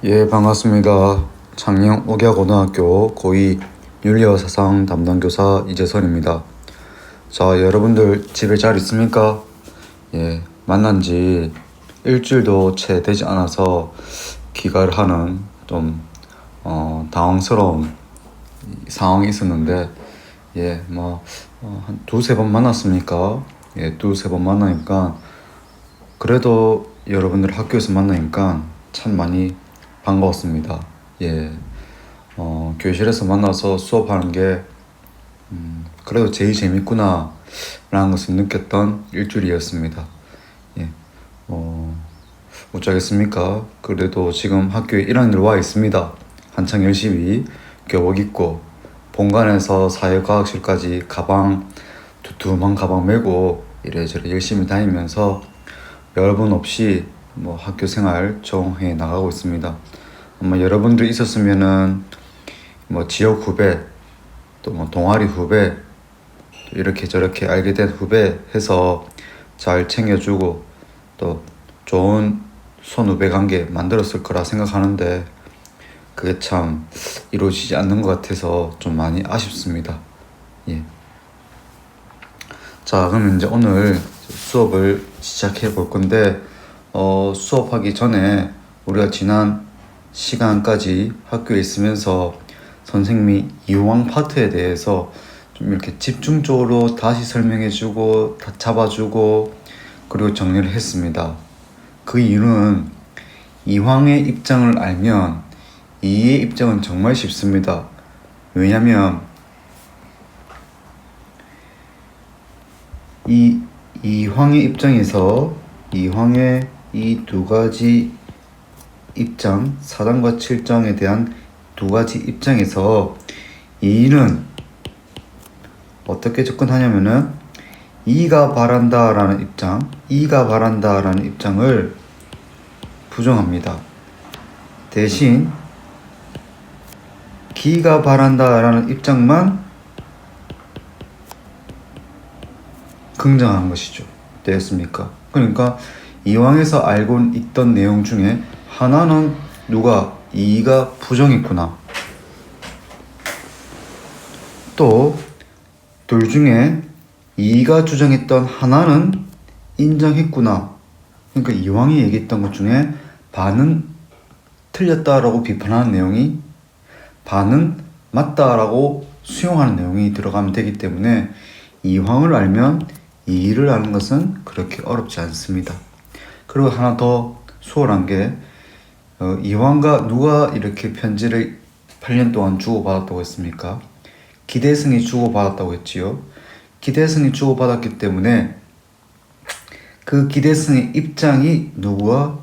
예, 반갑습니다. 창녕 옥야고등학교 고2 윤리와 사상 담당 교사 이재선입니다. 자, 여러분들 집에 잘 있습니까? 예, 만난 지 일주일도 채 되지 않아서 귀가를 하는 좀 당황스러운 상황이 있었는데, 예, 한 두세 번 만났습니까? 예, 두세 번 만나니까 그래도 여러분들 학교에서 만나니까 참 많이 반가웠습니다. 예, 교실에서 만나서 수업하는 게 그래도 제일 재밌구나 라는 것을 느꼈던 일주일이었습니다. 예, 어쩌겠습니까? 그래도 지금 학교에 1학년을 와 있습니다. 한창 열심히 교복 입고 본관에서 사회과학실까지 가방 두툼한 가방 메고 이래저래 열심히 다니면서 여러분 없이 학교 생활 적응해 나가고 있습니다. 아마 여러분들 있었으면은 지역 후배 또 동아리 후배 또 이렇게 저렇게 알게 된 후배 해서 잘 챙겨주고 또 좋은 선후배 관계 만들었을 거라 생각하는데 그게 참 이루어지지 않는 것 같아서 좀 많이 아쉽습니다. 예. 자, 그럼 이제 오늘 수업을 시작해 볼 건데 수업하기 전에 우리가 지난 시간까지 학교에 있으면서 선생님이 이황 파트에 대해서 좀 이렇게 집중적으로 다시 설명해주고 다 잡아주고 그리고 정리를 했습니다. 그 이유는 이황의 입장을 알면 이의 입장은 정말 쉽습니다. 왜냐면 이황의 입장에서 이황의 이 두 가지 입장, 4장과 7장에 대한 두 가지 입장에서 이는 어떻게 접근하냐면은 이가 바란다라는 입장, 이가 바란다라는 입장을 부정합니다. 대신 기가 바란다라는 입장만 긍정하는 것이죠. 되었습니까? 그러니까 이왕에서 알고 있던 내용 중에 하나는 누가 이가 부정했구나. 또 둘 중에 이가 주장했던 하나는 인정했구나. 그러니까 이왕이 얘기했던 것 중에 반은 틀렸다라고 비판하는 내용이 반은 맞다라고 수용하는 내용이 들어가면 되기 때문에 이황을 알면 이를 아는 것은 그렇게 어렵지 않습니다. 그리고 하나 더 수월한 게 이황과 누가 이렇게 편지를 8년 동안 주고받았다고 했습니까? 기대승이 주고받았다고 했지요. 기대승이 주고받았기 때문에 그 기대승의 입장이 누구와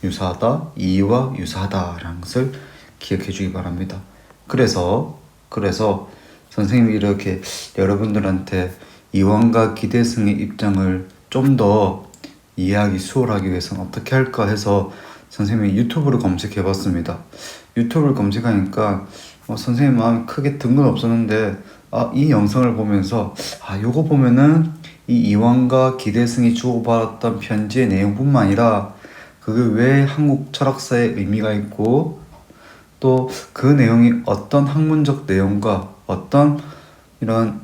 유사하다? 이와 유사하다라는 것을 기억해 주기 바랍니다. 그래서 선생님이 이렇게 여러분들한테 이황과 기대승의 입장을 좀 더 이해하기 수월하기 위해서는 어떻게 할까 해서 선생님이 유튜브를 검색해 봤습니다. 유튜브를 검색하니까 선생님 마음이 크게 든 건 없었는데 이 영상을 보면서 요거 보면은 이 이황과 기대승이 주고받았던 편지의 내용뿐만 아니라 그게 왜 한국 철학사에 의미가 있고 또 그 내용이 어떤 학문적 내용과 어떤 이런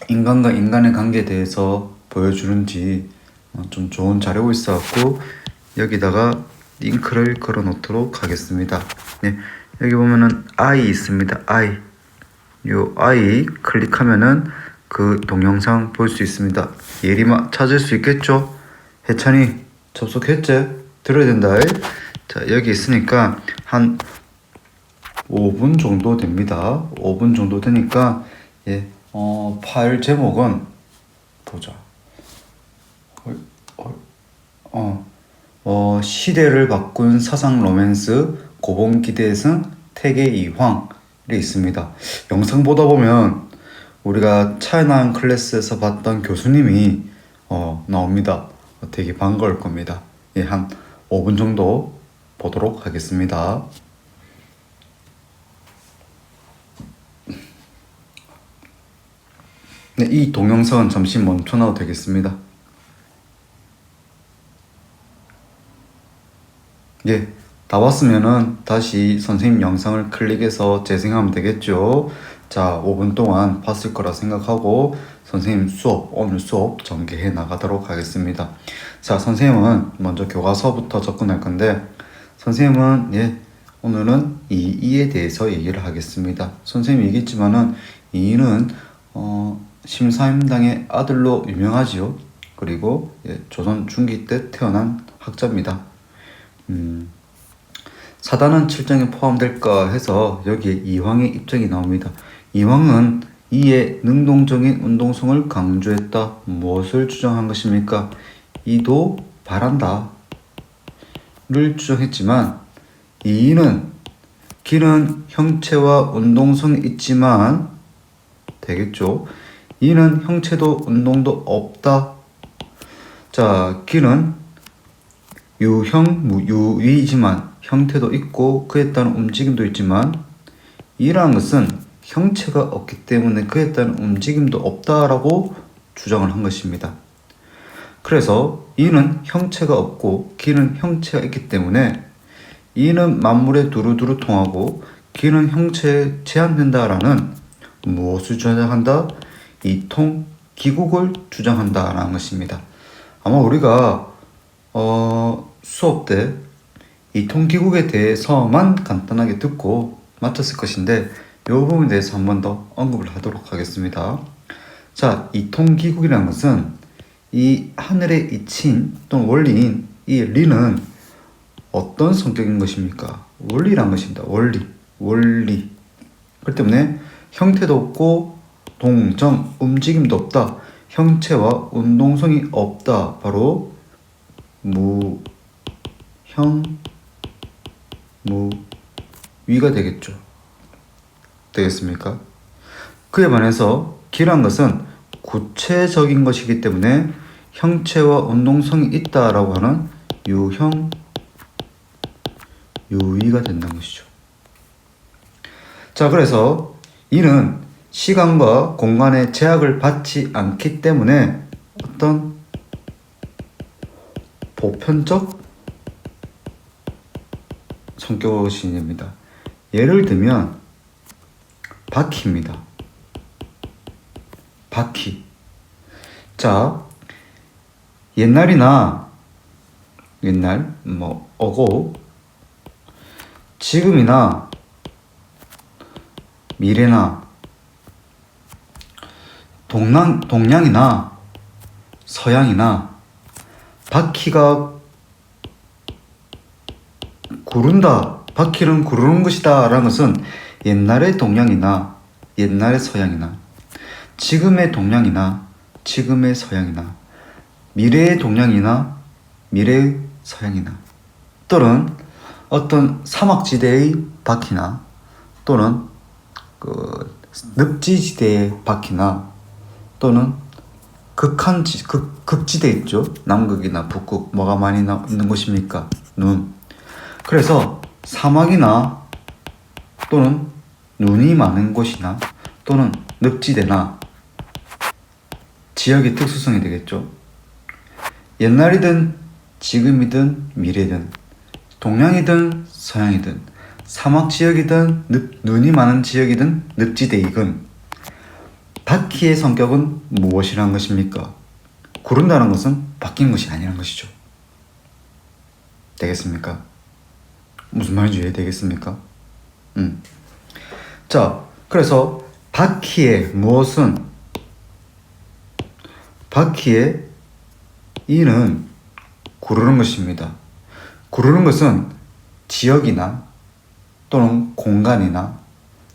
인간과 인간의 관계에 대해서 보여주는지 좀 좋은 자료가 있어갖고 여기다가 링크를 걸어 놓도록 하겠습니다. 네, 여기 보면은 I 있습니다. 요 I 클릭하면은 그 동영상 볼 수 있습니다. 예림아 찾을 수 있겠죠? 해찬이 접속했지? 들어야 된다. 자, 여기 있으니까 한 5분 정도 됩니다. 5분 정도 되니까 파일 제목은 보자. 시대를 바꾼 사상 로맨스 고봉 기대승 태계 이황이 있습니다. 영상 보다 보면 우리가 차이나운 클래스에서 봤던 교수님이 나옵니다. 되게 반가울 겁니다. 예, 한 5분 정도 보도록 하겠습니다. 네, 이 동영상은 잠시 멈춰놔도 되겠습니다. 예, 다 봤으면은 다시 선생님 영상을 클릭해서 재생하면 되겠죠. 자, 5분 동안 봤을 거라 생각하고 선생님 오늘 수업 전개해 나가도록 하겠습니다. 자, 선생님은 먼저 교과서부터 접근할 건데, 선생님은 오늘은 이에 대해서 얘기를 하겠습니다. 선생님이 얘기했지만은 이는 심사임당의 아들로 유명하지요. 그리고 조선 중기 때 태어난 학자입니다. 사단은 7장에 포함될까 해서 여기에 이황의 입장이 나옵니다. 이황은 이의 능동적인 운동성을 강조했다. 무엇을 주장한 것입니까? 이도 바란다 를 주장했지만, 이는 기는 형체와 운동성이 있지만 되겠죠. 이는 형체도 운동도 없다. 자, 기는 유위이지만 형태도 있고 그에 따른 움직임도 있지만, 이라는 것은 형체가 없기 때문에 그에 따른 움직임도 없다라고 주장을 한 것입니다. 그래서 이는 형체가 없고 기는 형체가 있기 때문에 이는 만물에 두루두루 통하고 기는 형체에 제한된다라는 무엇을 주장한다? 이통 기국을 주장한다라는 것입니다. 아마 우리가 수업 때 이통 기국에 대해서만 간단하게 듣고 마쳤을 것인데, 이 부분에 대해서 한 번 더 언급을 하도록 하겠습니다. 자, 이통 기국이라는 것은 이 하늘의 이치인 또는 원리인 이 리는 어떤 성격인 것입니까? 원리란 것입니다. 원리. 그렇기 때문에 형태도 없고 동정, 움직임도 없다. 형체와 운동성이 없다. 바로 무위가 되겠죠. 되겠습니까? 그에 반해서 기란 것은 구체적인 것이기 때문에 형체와 운동성이 있다라고 하는 유위가 된다는 것이죠. 자, 그래서 이는 시간과 공간의 제약을 받지 않기 때문에 어떤 보편적 성격을 지닙니다. 예를 들면 바퀴입니다. 바퀴. 자, 옛날 어고 지금이나 미래나 동양이나 서양이나 바퀴가 구른다, 바퀴는 구르는 것이다 라는 것은 옛날의 동양이나 옛날의 서양이나 지금의 동양이나 지금의 서양이나 미래의 동양이나 미래의 서양이나, 또는 어떤 사막지대의 바퀴나 또는 늪지지대의 바퀴나 또는 극지대 있죠. 남극이나 북극 뭐가 많이 있는 곳입니까? 눈. 그래서 사막이나 또는 눈이 많은 곳이나 또는 늪지대나 지역의 특수성이 되겠죠. 옛날이든 지금이든 미래든 동양이든 서양이든 사막지역이든 눈이 많은 지역이든 늪지대이든 바퀴의 성격은 무엇이라는 것입니까? 구른다는 것은 바뀐 것이 아니라는 것이죠. 되겠습니까? 무슨 말인지 이해되겠습니까? 자, 그래서 바퀴의 이는 구르는 것입니다. 구르는 것은 지역이나 또는 공간이나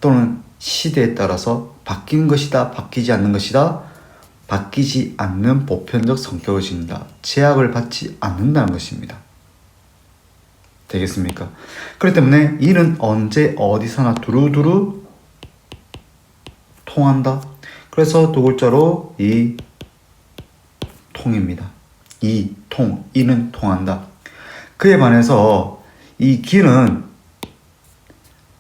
또는 시대에 따라서 바뀐 것이다, 바뀌지 않는 것이다, 바뀌지 않는 보편적 성격을 지닌다, 제약을 받지 않는다는 것입니다. 되겠습니까? 그렇기 때문에 이는 언제 어디서나 두루두루 통한다. 그래서 두 글자로 이 통입니다. 이는 통한다. 그에 반해서 이 기는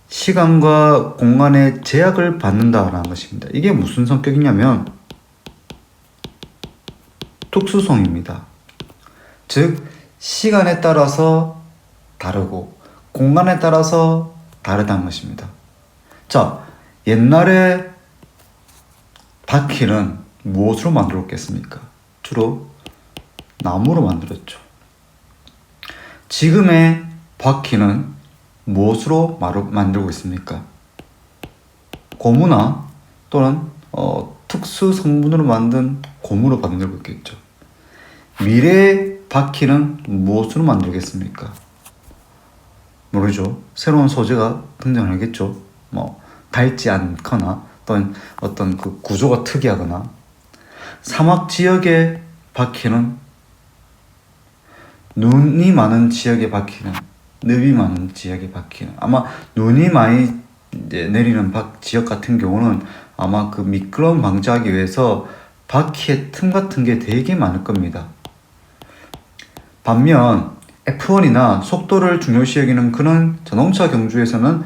시간과 공간의 제약을 받는다라는 것입니다. 이게 무슨 성격이냐면 특수성입니다. 즉 시간에 따라서 다르고 공간에 따라서 다르다는 것입니다. 자, 옛날에 바퀴는 무엇으로 만들었겠습니까? 주로 나무로 만들었죠. 지금의 바퀴는 무엇으로 만들고 있습니까? 고무나 또는 특수 성분으로 만든 고무로 만들고 있겠죠. 미래의 바퀴는 무엇으로 만들겠습니까? 모르죠. 새로운 소재가 등장하겠죠. 닳지 않거나 또는 어떤 그 구조가 특이하거나. 사막 지역의 바퀴는, 눈이 많은 지역의 바퀴는, 늪이 많은 지역의 바퀴는, 아마 눈이 많이 이제 내리는 지역 같은 경우는 아마 그 미끄럼 방지하기 위해서 바퀴의 틈 같은 게 되게 많을 겁니다. 반면 F1이나 속도를 중요시 여기는 그런 자동차 경주에서는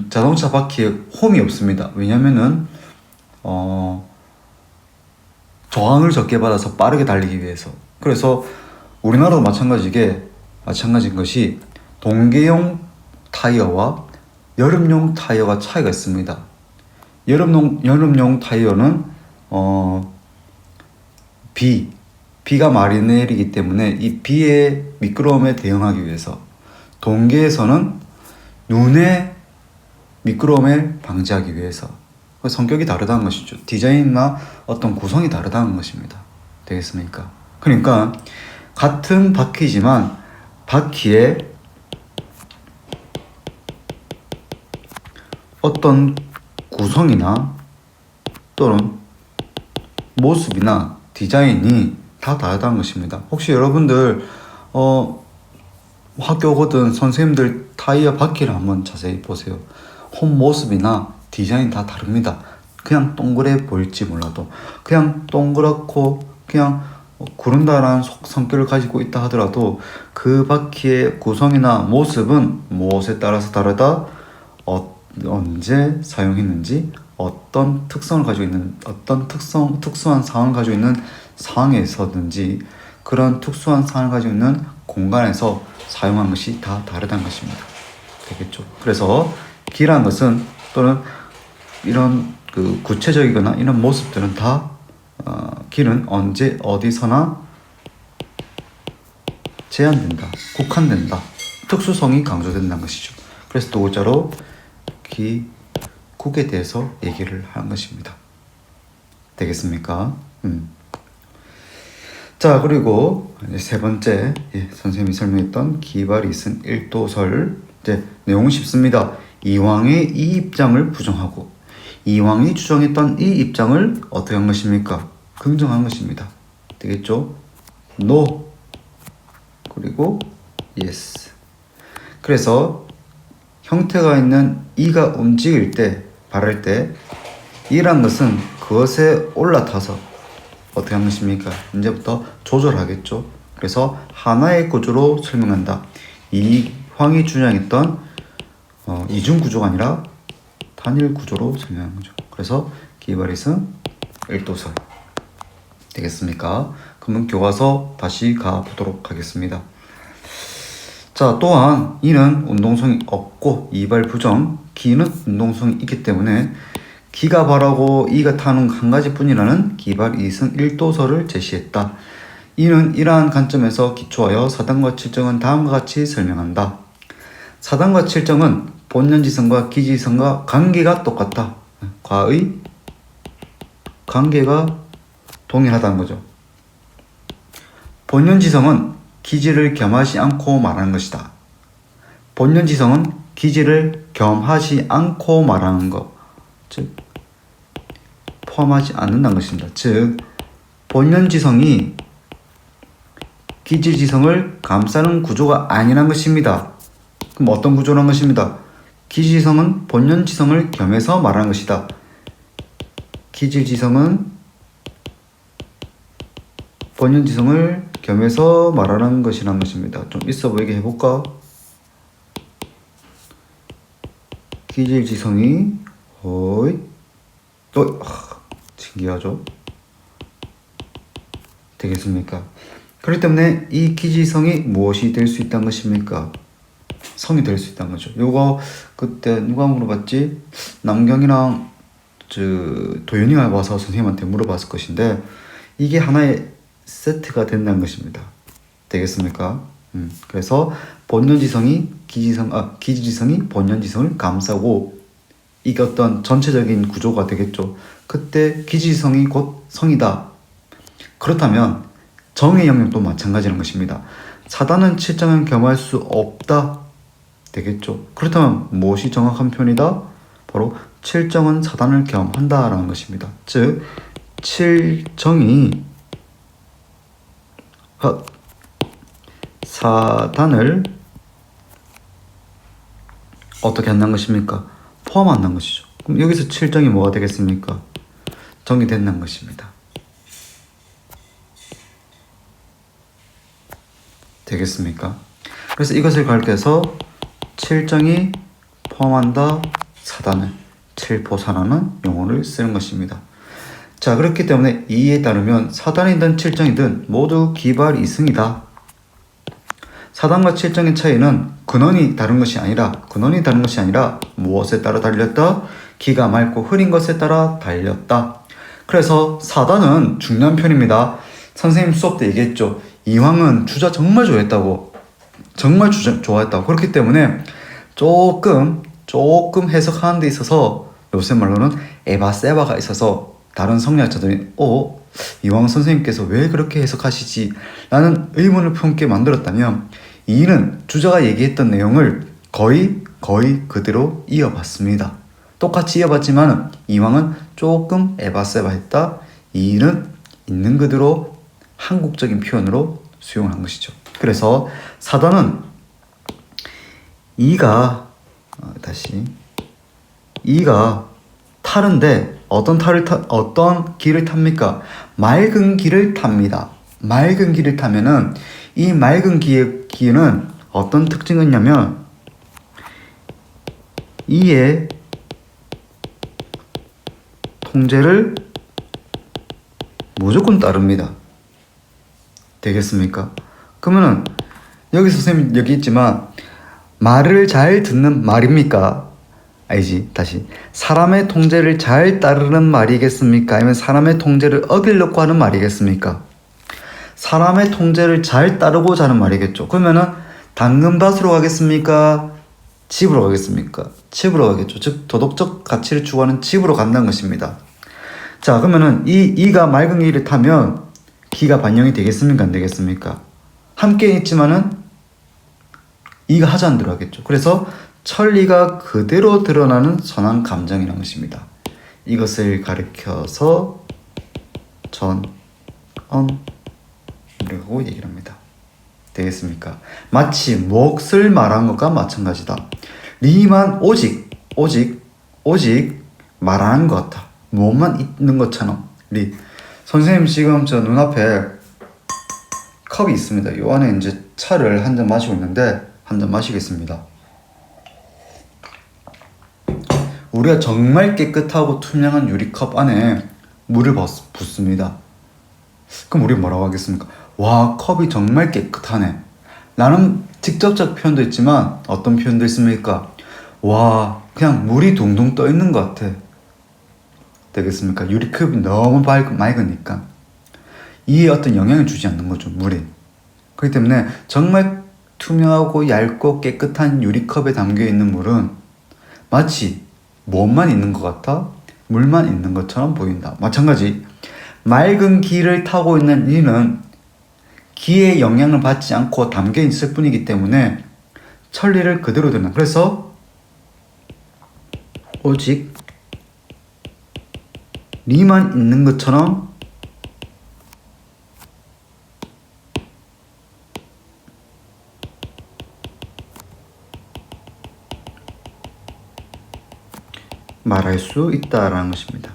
자동차 바퀴에 홈이 없습니다. 왜냐면은 저항을 적게 받아서 빠르게 달리기 위해서. 그래서 우리나라도 마찬가지인 것이 동계용 타이어와 여름용 타이어가 차이가 있습니다. 여름용 타이어는 비가 많이 내리기 때문에 이 비의 미끄러움에 대응하기 위해서, 동계에서는 눈의 미끄러움을 방지하기 위해서. 성격이 다르다는 것이죠. 디자인이나 어떤 구성이 다르다는 것입니다. 되겠습니까? 그러니까 같은 바퀴지만 바퀴에 어떤 구성이나 또는 모습이나 디자인이 다 다르다는 것입니다. 혹시 여러분들 학교 오거든 선생님들 타이어 바퀴를 한번 자세히 보세요. 홈 모습이나 디자인 다 다릅니다. 그냥 동그래 보일지 몰라도, 그냥 동그랗고 그냥 구른다라는 성격을 가지고 있다 하더라도 그 바퀴의 구성이나 모습은 무엇에 따라서 다르다, 언제 사용했는지, 어떤 특성을 가지고 있는, 특수한 상황을 가지고 있는 상황에서든지 그런 특수한 상황을 가지고 있는 공간에서 사용한 것이 다 다르다는 것입니다. 되겠죠? 그래서 기라는 것은, 또는 이런 그 구체적이거나 이런 모습들은 다 길은 언제 어디서나 제한된다, 국한된다, 특수성이 강조된다는 것이죠. 그래서 도구자로 국에 대해서 얘기를 하는 것입니다. 되겠습니까? 자, 그리고 이제 세 번째, 선생님이 설명했던 기발 이승 1도설, 이제 내용은 쉽습니다. 이왕의 이 입장을 부정하고 이왕이 주장했던 이 입장을 어떻게 한 것입니까? 긍정한 것입니다. 되겠죠? No 그리고 yes. 그래서 형태가 있는 이가 움직일 때, 바랄 때, 이란 것은 그것에 올라타서 어떻게 하는 것입니까? 이제부터 조절하겠죠. 그래서 하나의 구조로 설명한다. 이황이 주장했던 이중 구조가 아니라 단일 구조로 설명하는 거죠. 그래서 기바리슨 1도설. 되겠습니까? 그러면 교과서 다시 가보도록 하겠습니다. 자, 또한 이는 운동성이 없고 이발 부정, 기는 운동성이 있기 때문에 기가 발하고 이가 타는 한 가지뿐이라는 기발 이승 1도설을 제시했다. 이는 이러한 관점에서 기초하여 사단과 칠정은 다음과 같이 설명한다. 사단과 칠정은 본연지성과 기지성과 관계가 똑같다. 과의 관계가 동일하다는 거죠. 본연지성은 기지를 겸하지 않고 말하는 것이다. 본연지성은 기지를 겸하지 않고 말하는 것, 즉 포함하지 않는다는 것입니다. 즉 본연지성이 기지지성을 감싸는 구조가 아니란 것입니다. 그럼 어떤 구조란 것입니다? 기지지성은 본연지성을 겸해서 말하는 것이다. 기지지성은 본연지성을 겸해서 말하는 것이란 것입니다. 좀 있어 보이게 해볼까? 기질지성이 신기하죠? 되겠습니까? 그렇기 때문에 이 기지성이 무엇이 될 수 있다는 것입니까? 성이 될 수 있다는 거죠. 요거 그때 누가 물어봤지? 남경이랑 도윤이가 와서 선생님한테 물어봤을 것인데 이게 하나의 세트가 된다는 것입니다. 되겠습니까? 그래서 본연지성이 기지지성이 본연지성을 감싸고 이게 어떤 전체적인 구조가 되겠죠. 그때 기지지성이 곧 성이다. 그렇다면 정의 영역도 마찬가지라는 것입니다. 사단은 칠정을 겸할 수 없다. 되겠죠. 그렇다면 무엇이 정확한 표현이다? 바로 칠정은 사단을 겸한다 라는 것입니다. 즉 칠정이 사단을 어떻게 한다는 것입니까? 포함한다는 것이죠. 그럼 여기서 칠정이 뭐가 되겠습니까? 정의된다는 것입니다. 되겠습니까? 그래서 이것을 가르쳐서 칠정이 포함한다 사단을 칠포사라는 용어를 쓰는 것입니다. 자, 그렇기 때문에 이에 따르면 사단이든 칠정이든 모두 기발 이승이다. 사단과 칠정의 차이는 근원이 다른 것이 아니라 무엇에 따라 달렸다? 기가 맑고 흐린 것에 따라 달렸다. 그래서 사단은 중요한 편입니다. 선생님 수업 때 얘기했죠. 이황은 주자 정말 좋아했다고. 그렇기 때문에 조금 해석하는 데 있어서 요새 말로는 에바세바가 있어서 다른 성리학자들이 이황 선생님께서 왜 그렇게 해석하시지? 라는 의문을 품게 만들었다면 이는 주자가 얘기했던 내용을 거의 그대로 이어봤습니다. 똑같이 이어봤지만 이황은 조금 에바세바했다. 이는 있는 그대로 한국적인 표현으로 수용을 한 것이죠. 그래서 사단은 이가 타는데 어떤 길을 탑니까? 맑은 길을 탑니다. 맑은 길을 타면은 이 맑은 길은 어떤 특징이 있냐면 이의 통제를 무조건 따릅니다. 되겠습니까? 그러면은 여기서 선생님 여기 있지만 말을 잘 듣는 말입니까? 아니지, 다시. 사람의 통제를 잘 따르는 말이겠습니까? 아니면 사람의 통제를 어기려고 하는 말이겠습니까? 사람의 통제를 잘 따르고자 하는 말이겠죠. 그러면은 당근밭으로 가겠습니까? 집으로 가겠습니까? 집으로 가겠죠. 즉 도덕적 가치를 추구하는 집으로 간다는 것입니다. 자, 그러면은 이가 맑은 길을 타면 기가 반영이 되겠습니까? 안 되겠습니까? 함께 있지만은 이가 하지 않는 대로 하겠죠. 그래서 천리가 그대로 드러나는 선한 감정이라는 것입니다. 이것을 가리켜서 전언이라고 얘기를 합니다. 되겠습니까? 마치 몫을 말한 것과 마찬가지다. 리만 오직 말하는 것 같아. 무엇만 있는 것처럼. 선생님 지금 저 눈앞에 컵이 있습니다. 이 안에 이제 차를 한 잔 마시고 있는데 한 잔 마시겠습니다. 우리가 정말 깨끗하고 투명한 유리컵 안에 물을 붓습니다. 그럼 우리 뭐라고 하겠습니까? 와, 컵이 정말 깨끗하네. 라는 직접적 표현도 있지만 어떤 표현도 있습니까? 와, 그냥 물이 둥둥 떠 있는 것 같아. 되겠습니까? 유리컵이 너무 맑으니까 이에 어떤 영향을 주지 않는 거죠, 물이. 그렇기 때문에 정말 투명하고 얇고 깨끗한 유리컵에 담겨있는 물은 마치 무엇만 있는 것 같아? 물만 있는 것처럼 보인다. 마찬가지 맑은 기를 타고 있는 이는 기의 영향을 받지 않고 담겨있을 뿐이기 때문에 천리를 그대로 드러나. 그래서 오직 리만 있는 것처럼 말할 수 있다라는 것입니다.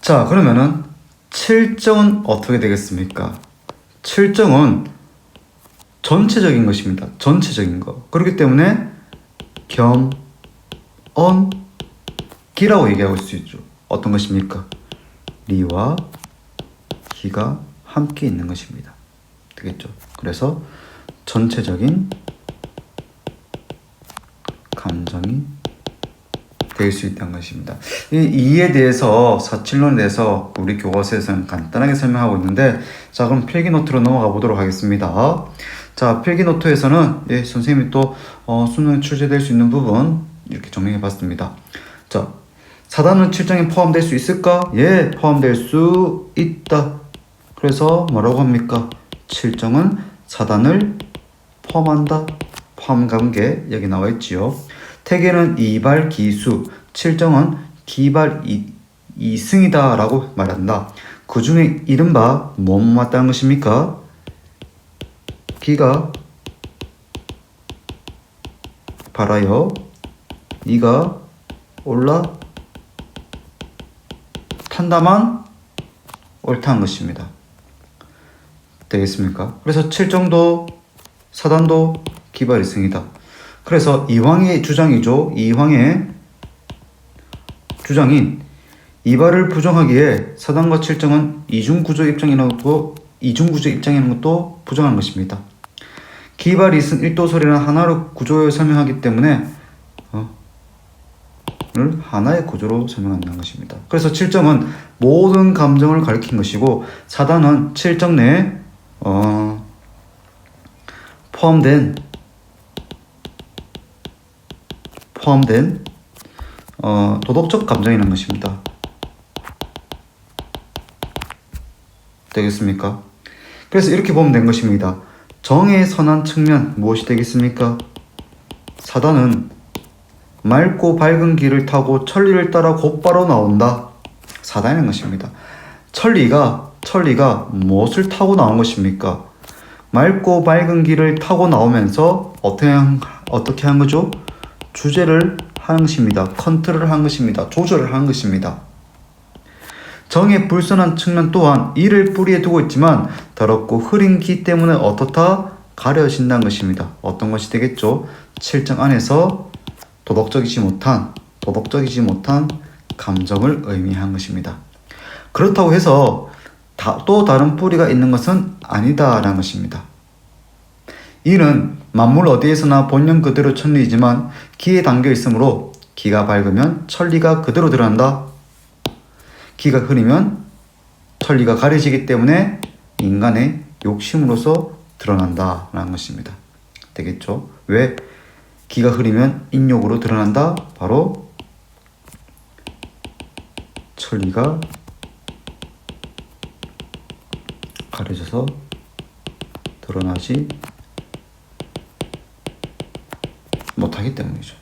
자, 그러면은 칠정은 어떻게 되겠습니까? 칠정은 전체적인 것입니다. 전체적인 것. 그렇기 때문에 기라고 얘기할 수 있죠. 어떤 것입니까? 리와 기가 함께 있는 것입니다. 되겠죠? 그래서 전체적인 감정이 될 수 있다는 것입니다. 이에 대해서 사칠론에 대해서 우리 교과서에서는 간단하게 설명하고 있는데, 자 그럼 필기노트로 넘어가 보도록 하겠습니다. 자 필기노트에서는 선생님이 또 수능에 출제될 수 있는 부분 이렇게 정리해 봤습니다. 자 사단은 7정에 포함될 수 있을까? 예, 포함될 수 있다. 그래서 뭐라고 합니까? 7정은 사단을 포함한다. 포함관계 여기 나와 있지요. 태계는 이발 기수, 7정은 기발 이승이다 라고 말한다. 그 중에 이른바 뭐 맞다는 것입니까? 기가 발하여 이가 올라 탄다만 옳다는 것입니다. 되겠습니까? 그래서 7정도 사단도 기발 이승이다. 그래서 이황의 주장이죠. 이황의 주장인 이발을 부정하기에 사단과 7정은 이중구조 입장이라는 것도 부정하는 것입니다. 기발 이승 1도설이라는 하나로 구조를 설명하기 때문에 하나의 구조로 설명한다는 것입니다. 그래서 7정은 모든 감정을 가리킨 것이고, 사단은 7정 내에 포함된 도덕적 감정이라는 것입니다. 되겠습니까? 그래서 이렇게 보면 된 것입니다. 정의 선한 측면 무엇이 되겠습니까? 사단은 맑고 밝은 길을 타고 천리를 따라 곧바로 나온다. 사단인 것입니다. 천리가 무엇을 타고 나온 것입니까? 맑고 밝은 길을 타고 나오면서 어떻게 한 거죠? 주제를 하는 것입니다. 컨트롤을 한 것입니다. 조절을 한 것입니다. 정의 불선한 측면 또한 이를 뿌리에 두고 있지만 더럽고 흐린 기 때문에 어떻다? 가려진다는 것입니다. 어떤 것이 되겠죠? 7정 안에서 도덕적이지 못한 감정을 의미한 것입니다. 그렇다고 해서 또 다른 뿌리가 있는 것은 아니다라는 것입니다. 이는 만물 어디에서나 본연 그대로 천리이지만 기에 담겨 있으므로 기가 밝으면 천리가 그대로 드러난다. 기가 흐리면 천리가 가려지기 때문에 인간의 욕심으로서 드러난다라는 것입니다. 되겠죠? 왜? 기가 흐리면 인욕으로 드러난다. 바로 천리가 가려져서 드러나지 못하기 때문이죠.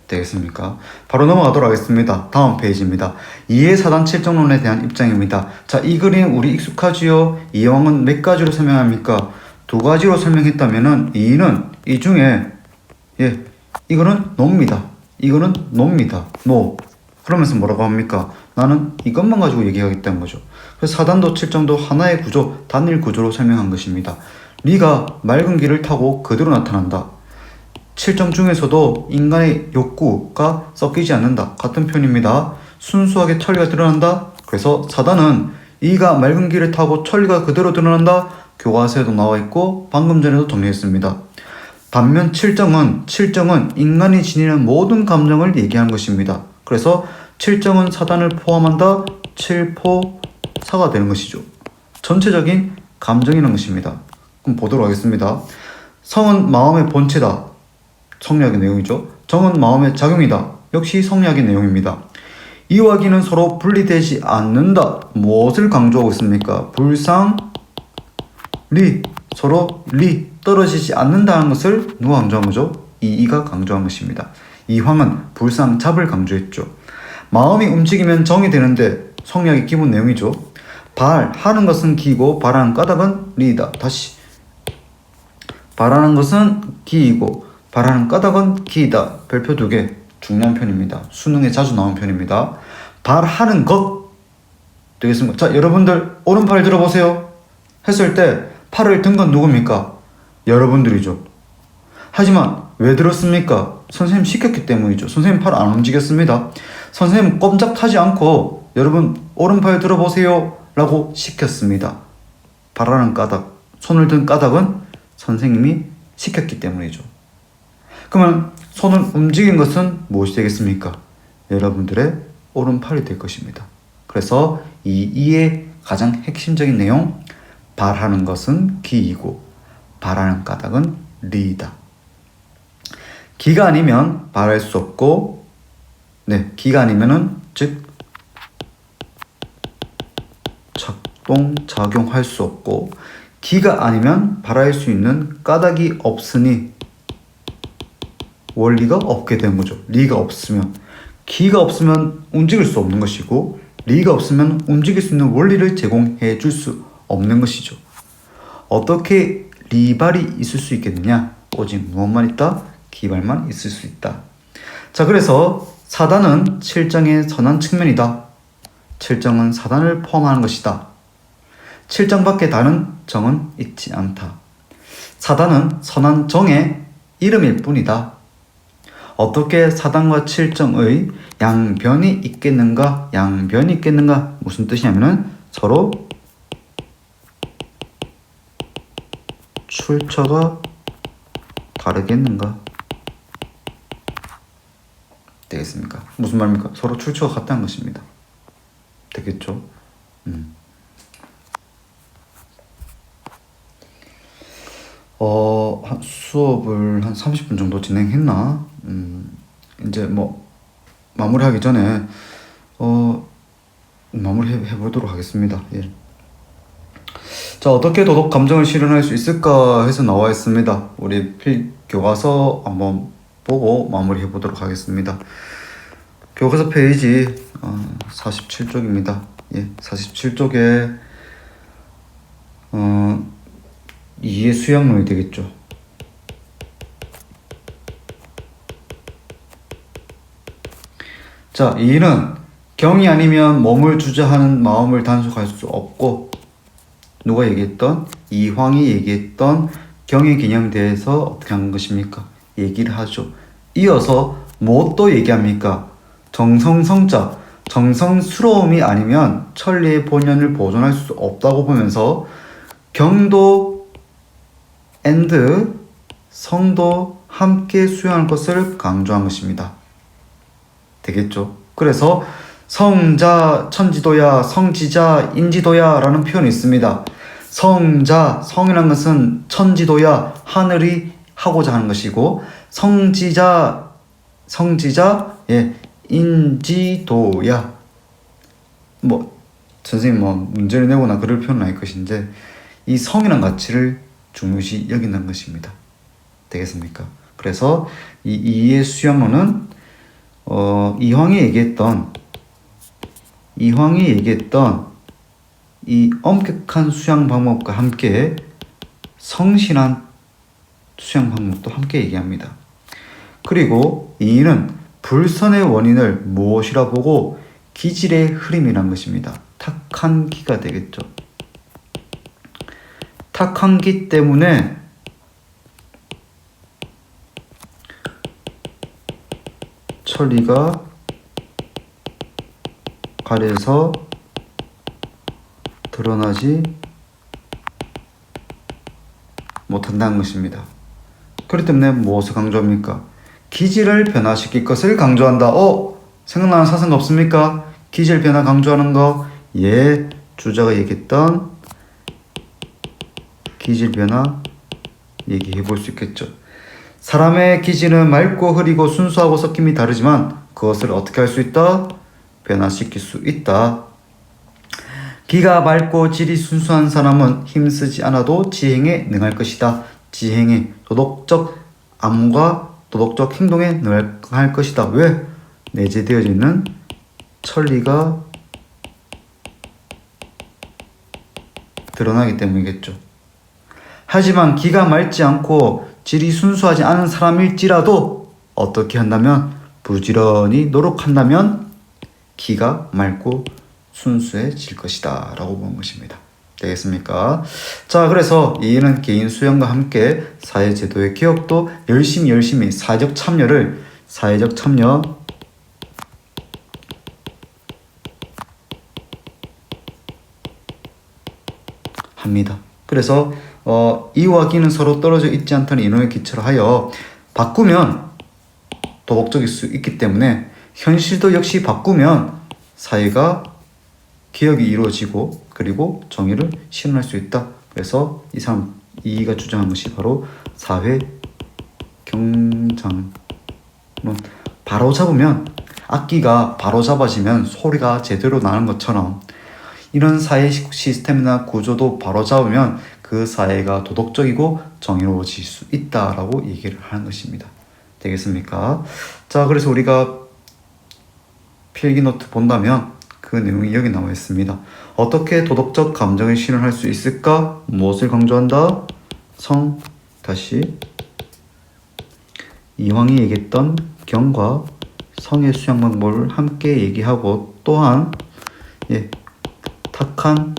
되겠습니까? 바로 넘어가도록 하겠습니다. 다음 페이지입니다. 이해 사단 7정론에 대한 입장입니다. 자, 이 그림 우리 익숙하지요? 이왕은 몇 가지로 설명합니까? 두 가지로 설명했다면은 이 중에 이거는 노입니다. 이거는 노입니다. 노. 그러면서 뭐라고 합니까? 나는 이것만 가지고 얘기하겠다는 거죠. 그래서 사단도 7정도 하나의 구조, 단일 구조로 설명한 것입니다. 리가 맑은 길을 타고 그대로 나타난다. 7정 중에서도 인간의 욕구가 섞이지 않는다. 같은 표현입니다. 순수하게 천리가 드러난다. 그래서 사단은 이가 맑은 길을 타고 천리가 그대로 드러난다. 교과서에도 나와 있고 방금 전에도 정리했습니다. 반면 7정은 인간이 지니는 모든 감정을 얘기하는 것입니다. 그래서 7정은 사단을 포함한다. 7포사가 되는 것이죠. 전체적인 감정이라는 것입니다. 그럼 보도록 하겠습니다. 성은 마음의 본체다. 성리학의 내용이죠. 정은 마음의 작용이다. 역시 성리학의 내용입니다. 이와 기는 서로 분리되지 않는다. 무엇을 강조하고 있습니까? 불상, 리, 서로 리, 떨어지지 않는다는 것을 누가 강조한 거죠? 이가 강조한 것입니다. 이황은 불상, 잡을 강조했죠. 마음이 움직이면 정이 되는데 성리학의 기본 내용이죠. 하는 것은 기이고 발하는 까닭은 리이다. 다시. 발하는 것은 기이고 발하는 까닭은 기이다. 별표 2개. 중요한 편입니다. 수능에 자주 나온 편입니다. 발하는 것 되겠습니까? 자, 여러분들 오른팔 들어보세요. 했을 때 팔을 든 건 누굽니까? 여러분들이죠. 하지만 왜 들었습니까? 선생님 시켰기 때문이죠. 선생님 팔 안 움직였습니다. 선생님 꼼짝하지 않고 여러분 오른팔 들어보세요 라고 시켰습니다. 발하는 까닭 손을 든 까닭은 선생님이 시켰기 때문이죠. 그러면 손을 움직인 것은 무엇이 되겠습니까? 여러분들의 오른팔이 될 것입니다. 그래서 이 이의 가장 핵심적인 내용, 발하는 것은 기이고 발하는 까닭은 리이다. 기가 아니면 발할 수 없고, 기가 아니면은 즉 작동할 수 없고, 기가 아니면 발할 수 있는 까닭이 없으니 원리가 없게 되는 거죠. 리가 없으면, 기가 없으면 움직일 수 없는 것이고, 리가 없으면 움직일 수 있는 원리를 제공해 줄 수 없는 것이죠. 어떻게 리발이 있을 수 있겠느냐? 오직 무엇만 있다? 기발만 있을 수 있다. 자, 그래서 사단은 7장의 선한 측면이다. 7장은 사단을 포함하는 것이다. 7장 밖에 다른 정은 있지 않다. 사단은 선한 정의 이름일 뿐이다. 어떻게 사단과 7정의 양변이 있겠는가? 양변이 있겠는가? 무슨 뜻이냐면은 서로 출처가 다르겠는가? 되겠습니까? 무슨 말입니까? 서로 출처가 같다는 것입니다. 되겠죠? 수업을 한 30분 정도 진행했나? 이제 뭐 마무리하기 전에 마무리해 보도록 하겠습니다. 예. 자, 어떻게 도덕 감정을 실현할 수 있을까 해서 나와 있습니다. 우리 교과서 한번 보고 마무리해 보도록 하겠습니다. 교과서 페이지 47쪽입니다. 예, 47쪽에 이해 수양론이 되겠죠. 자, 이는 경이 아니면 몸을 주저하는 마음을 단속할 수 없고, 누가 얘기했던? 이황이 얘기했던 경의 개념에 대해서 어떻게 하는 것입니까? 얘기를 하죠. 이어서 뭐 또 얘기합니까? 정성성자, 정성스러움이 아니면 천리의 본연을 보존할 수 없다고 보면서 경도 and 성도 함께 수용할 것을 강조한 것입니다. 되겠죠? 그래서 성자 천지도야, 성지자 인지도야 라는 표현이 있습니다. 성자, 성이라는 것은 천지도야, 하늘이 하고자 하는 것이고, 성지자, 인지도야. 선생님 문제를 내거나 그럴 필요는 아닐 것인데, 이 성이라는 가치를 중요시 여긴다는 것입니다. 되겠습니까? 그래서 이 이의 수양론은 이황이 얘기했던 이 엄격한 수양 방법과 함께 성실한 수양 방법도 함께 얘기합니다. 그리고 이는 불선의 원인을 무엇이라 보고 기질의 흐름이란 것입니다. 탁한 기가 되겠죠. 탁한 기 때문에 천리가 가려서 드러나지 못한다는 것입니다. 그렇기 때문에 무엇을 강조합니까? 기질을 변화시킬 것을 강조한다. 생각나는 사상가 없습니까? 기질 변화 강조하는 거. 예, 주자가 얘기했던 기질 변화 얘기해 볼 수 있겠죠. 사람의 기질은 맑고 흐리고 순수하고 섞임이 다르지만 그것을 어떻게 할 수 있다? 변화시킬 수 있다. 기가 맑고 질이 순수한 사람은 힘쓰지 않아도 지행에 능할 것이다. 지행에 도덕적 암과 도덕적 행동에 능할 것이다. 왜? 내재되어 있는 천리가 드러나기 때문이겠죠. 하지만 기가 맑지 않고 질이 순수하지 않은 사람일지라도 어떻게 한다면, 부지런히 노력한다면 기가 맑고 순수해질 것이다 라고 보는 것입니다. 되겠습니까? 자, 그래서 이는 개인 수양과 함께 사회제도의 개혁도 열심히 사회적 참여 합니다. 그래서 이와 기는 서로 떨어져 있지 않다는 이론에 기초를 하여 바꾸면 도덕적일 수 있기 때문에 현실도 역시 바꾸면 사회가 개혁이 이루어지고 그리고 정의를 실현할 수 있다. 그래서 이가 주장한 것이 바로 사회 경장론. 바로 잡으면 악기가 바로 잡아지면 소리가 제대로 나는 것처럼 이런 사회 시스템이나 구조도 바로 잡으면 그 사회가 도덕적이고 정의로워질 수 있다라고 얘기를 하는 것입니다. 되겠습니까? 자, 그래서 우리가 필기 노트 본다면 그 내용이 여기 나와 있습니다. 어떻게 도덕적 감정을 실현할 수 있을까? 무엇을 강조한다? 다시 이황이 얘기했던 경과 성의 수양 방법을 함께 얘기하고 또한 탁한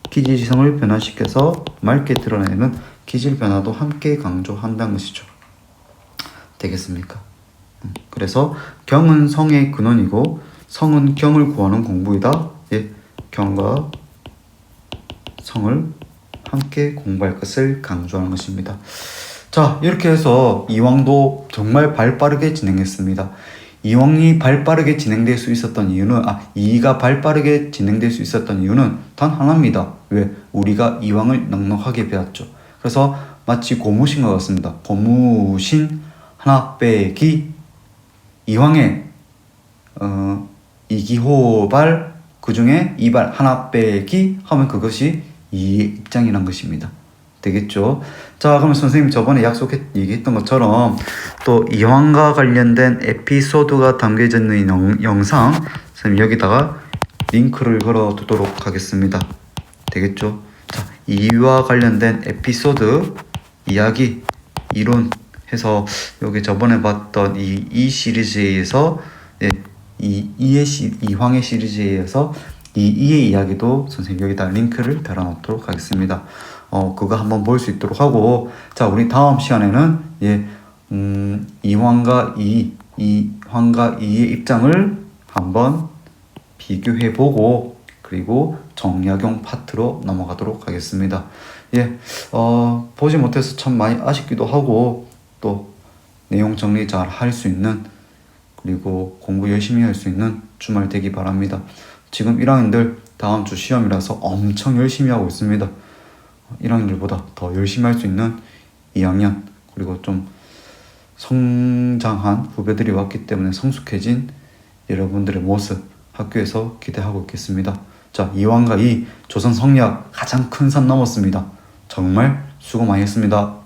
기질지성을 변화시켜서 맑게 드러내는 기질 변화도 함께 강조한다는 것이죠. 되겠습니까? 그래서 경은 성의 근원이고 성은 경을 구하는 공부이다. 경과 성을 함께 공부할 것을 강조하는 것입니다. 자, 이렇게 해서 이황도 정말 발빠르게 진행했습니다. 이황이 발빠르게 진행될 수 있었던 이유는 이가 발빠르게 진행될 수 있었던 이유는 단 하나입니다. 왜? 우리가 이황을 넉넉하게 배웠죠. 그래서 마치 고무신과 같습니다. 고무신 하나 빼기 이황의 이기호발 그 중에 이발 하나 빼기 하면 그것이 이의 입장이란 것입니다. 되겠죠? 자, 그러면 선생님 저번에 얘기했던 것처럼 또 이황과 관련된 에피소드가 담겨져 있는 영상 선생님 여기다가 링크를 걸어 두도록 하겠습니다. 되겠죠? 자, 이와 관련된 에피소드, 이야기, 이론 해서 여기 저번에 봤던 이 시리즈에서 이황의 시리즈에서 이의 이야기도 선생님 여기다 링크를 달아놓도록 하겠습니다. 그거 한번 볼 수 있도록 하고, 자, 우리 다음 시간에는 이황과 이의 입장을 한번 비교해보고 그리고 정약용 파트로 넘어가도록 하겠습니다. 보지 못해서 참 많이 아쉽기도 하고 또 내용 정리 잘 할 수 있는 그리고 공부 열심히 할 수 있는 주말 되기 바랍니다. 지금 1학년들 다음 주 시험이라서 엄청 열심히 하고 있습니다. 1학년들보다 더 열심히 할 수 있는 2학년 그리고 좀 성장한 후배들이 왔기 때문에 성숙해진 여러분들의 모습 학교에서 기대하고 있겠습니다. 자, 이황과 조선 성리학 가장 큰 산 넘었습니다. 정말 수고 많이 했습니다.